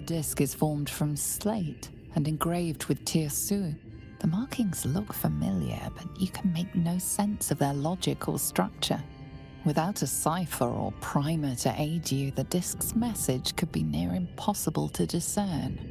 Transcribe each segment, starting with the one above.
disc is formed from slate and engraved with Tirsu. The markings look familiar, but you can make no sense of their logic or structure. Without a cipher or primer to aid you, the disc's message could be near impossible to discern.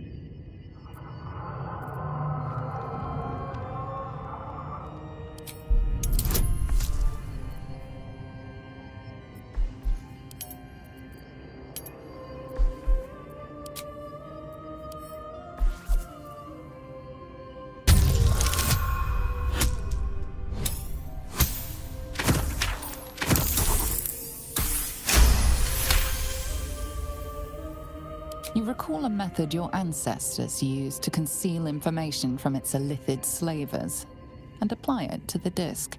You recall a method your ancestors used to conceal information from its illithid slavers and apply it to the disc.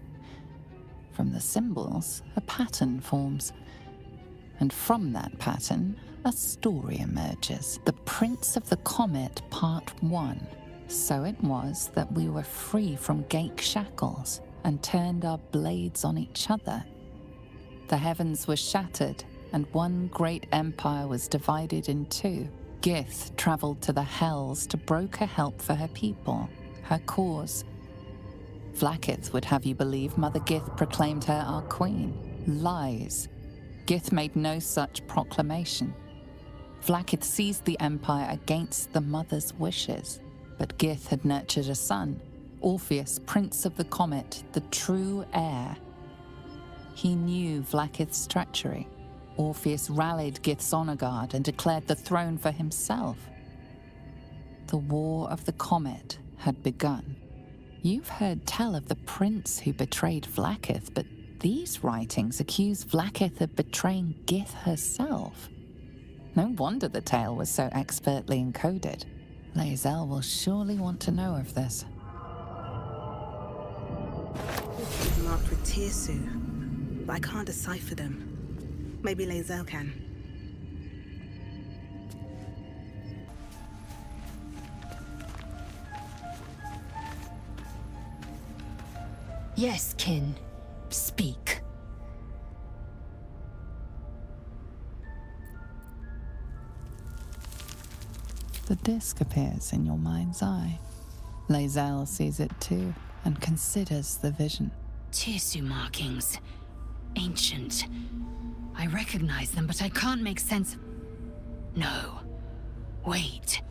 From the symbols, a pattern forms, and from that pattern, a story emerges. The Prince of the Comet, Part 1. So it was that we were free from Ghaik shackles and turned our blades on each other. The heavens were shattered, and one great empire was divided in two. Gith traveled to the Hells to broker help for her people, her cause. Vlaakith would have you believe Mother Gith proclaimed her our queen. Lies. Gith made no such proclamation. Vlaakith seized the empire against the mother's wishes, but Gith had nurtured a son, Orpheus, Prince of the Comet, the true heir. He knew Vlaakith's treachery. Orpheus rallied Gith's honor guard and declared the throne for himself. The War of the Comet had begun. You've heard tell of the prince who betrayed Vlaakith, but these writings accuse Vlaakith of betraying Gith herself. No wonder the tale was so expertly encoded. Lae'zel will surely want to know of this. Marked with Tirsu, but I can't decipher them. Maybe Lae'zel can. Yes, kin. Speak. The disc appears in your mind's eye. Lae'zel sees it too and considers the vision. Tirsu markings. Ancient. I recognize them, but I can't make sense. No. Wait.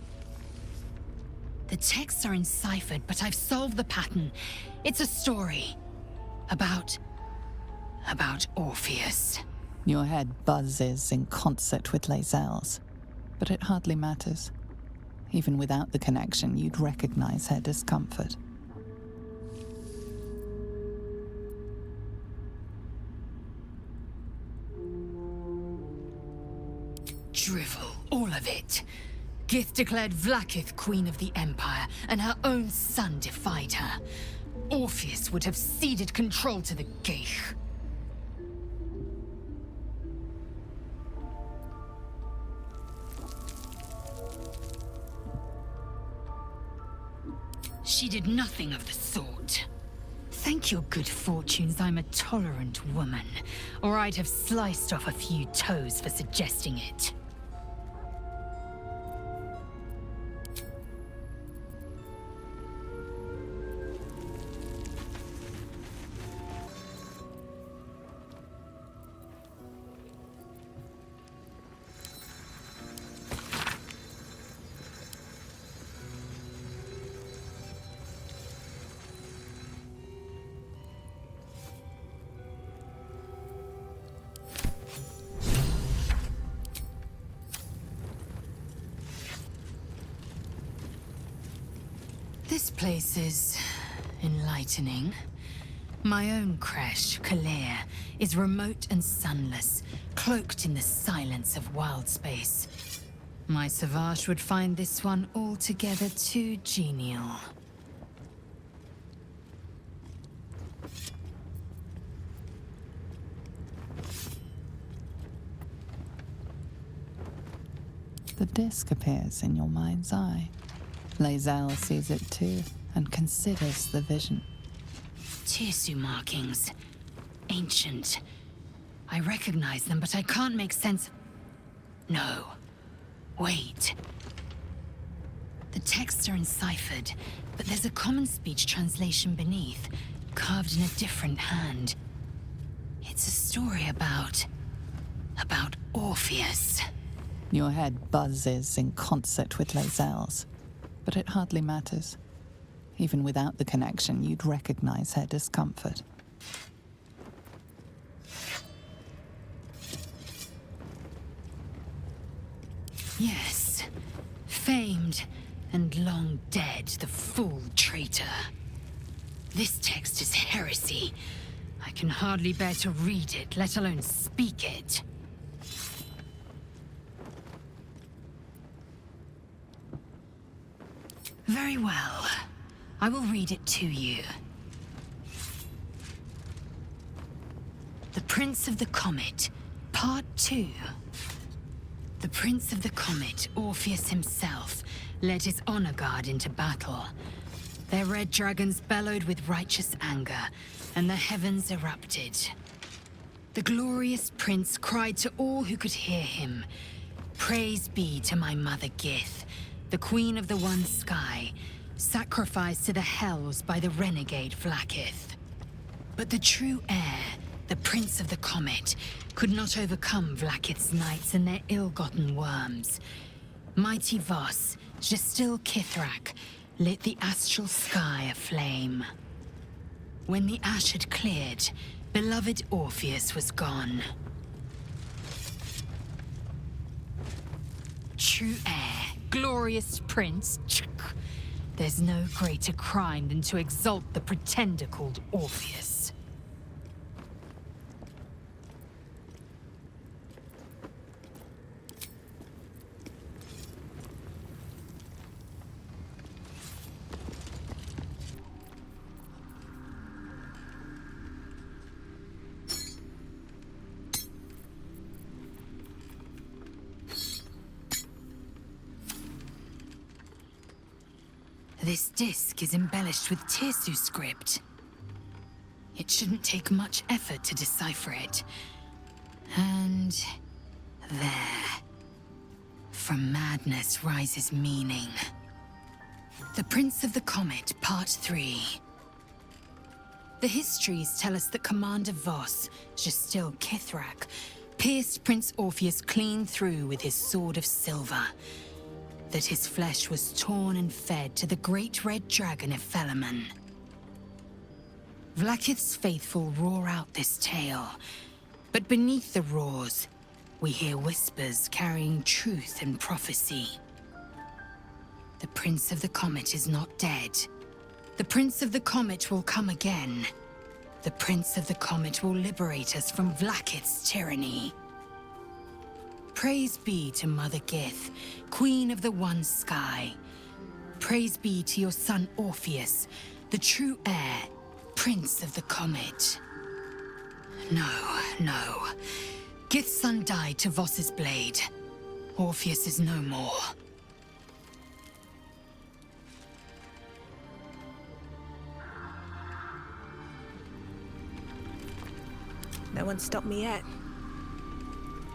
The texts are enciphered, but I've solved the pattern. It's a story. About Orpheus. Your head buzzes in concert with Lae'zel's, but it hardly matters. Even without the connection, you'd recognize her discomfort. Drivel, all of it. Gith declared Vlaakith Queen of the Empire, and her own son defied her. Orpheus would have ceded control to the Ghaik. She did nothing of the sort. Thank your good fortunes I'm a tolerant woman, or I'd have sliced off a few toes for suggesting it. This place is enlightening. My own creche, Kalair, is remote and sunless, cloaked in the silence of wild space. My Savage would find this one altogether too genial. The disc appears in your mind's eye. Lae'zel sees it too and considers the vision. Tirsu markings. Ancient. I recognize them, but I can't make sense. No. Wait. The texts are enciphered, but there's a common speech translation beneath, carved in a different hand. It's a story about Orpheus. Your head buzzes in concert with Lae'zel's, but it hardly matters. Even without the connection, you'd recognize her discomfort. Yes, famed and long dead, the fool traitor. This text is heresy. I can hardly bear to read it, let alone speak it. Very well. I will read it to you. The Prince of the Comet, Part 2. The Prince of the Comet, Orpheus himself, led his honor guard into battle. Their red dragons bellowed with righteous anger, and the heavens erupted. The glorious prince cried to all who could hear him, "Praise be to my mother Gith, the queen of the one sky, sacrificed to the hells by the renegade Vlaakith." But the true heir, the Prince of the Comet, could not overcome Vlaakith's knights and their ill-gotten worms. Mighty Voss, Gestil Kithrak, lit the astral sky aflame. When the ash had cleared, beloved Orpheus was gone. True heir, glorious prince, there's no greater crime than to exalt the pretender called Orpheus. This disc is embellished with Tirsu script. It shouldn't take much effort to decipher it. And there. From madness rises meaning. The Prince of the Comet, Part 3. The histories tell us that Commander Voss, Gestil Kithrak, pierced Prince Orpheus clean through with his sword of silver. That his flesh was torn and fed to the great red dragon Ephelaman. Vlaakith's faithful roar out this tale, but beneath the roars, we hear whispers carrying truth and prophecy. The Prince of the Comet is not dead. The Prince of the Comet will come again. The Prince of the Comet will liberate us from Vlaakith's tyranny. Praise be to Mother Gith, Queen of the One Sky. Praise be to your son Orpheus, the true heir, Prince of the Comet. No. Gith's son died to Voss's blade. Orpheus is no more. No one stopped me yet.